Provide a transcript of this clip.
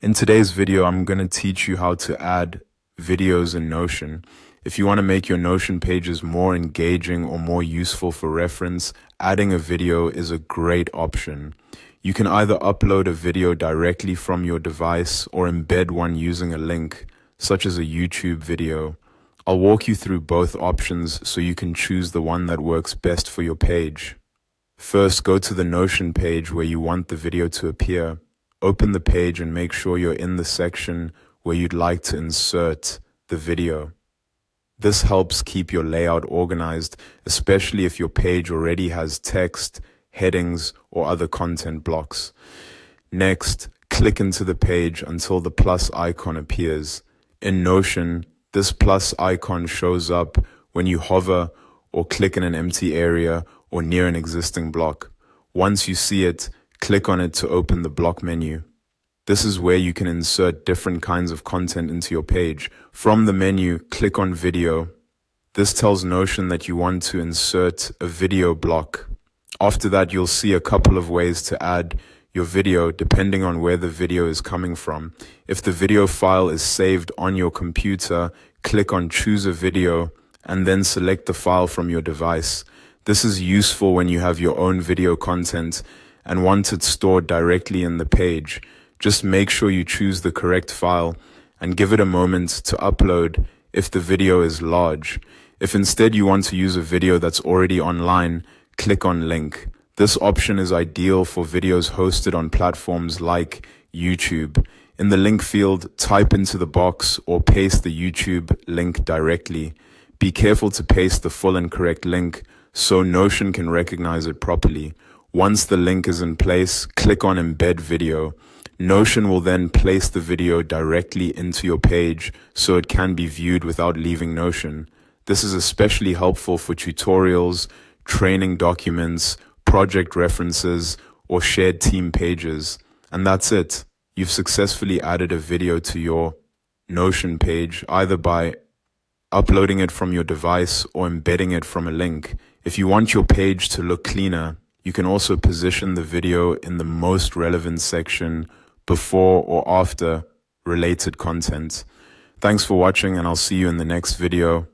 In today's video, I'm going to teach you how to add videos in Notion. If you want to make your Notion pages more engaging or more useful for reference, adding a video is a great option. You can either upload a video directly from your device or embed one using a link, such as a YouTube video. I'll walk you through both options so you can choose the one that works best for your page. First, go to the Notion page where you want the video to appear. Open the page and make sure you're in the section where you'd like to insert the video. This helps keep your layout organized, especially if your page already has text, headings, or other content blocks. Next, click into the page until the plus icon appears. In Notion, this plus icon shows up when you hover or click in an empty area or near an existing block. Once you see it, click on it to open the block menu. This is where you can insert different kinds of content into your page. From the menu, click on Video. This tells Notion that you want to insert a video block. After that, you'll see a couple of ways to add your video depending on where the video is coming from. If the video file is saved on your computer, click on Choose a Video and then select the file from your device. This is useful when you have your own video content and want it stored directly in the page. Just make sure you choose the correct file and give it a moment to upload if the video is large. If instead you want to use a video that's already online, click on Link. This option is ideal for videos hosted on platforms like YouTube. In the link field, type into the box or paste the YouTube link directly. Be careful to paste the full and correct link so Notion can recognize it properly. Once the link is in place, click on Embed Video. Notion will then place the video directly into your page so it can be viewed without leaving Notion. This is especially helpful for tutorials, training documents, project references, or shared team pages. And that's it. You've successfully added a video to your Notion page, either by uploading it from your device or embedding it from a link. If you want your page to look cleaner, you can also position the video in the most relevant section before or after related content. Thanks for watching, and I'll see you in the next video.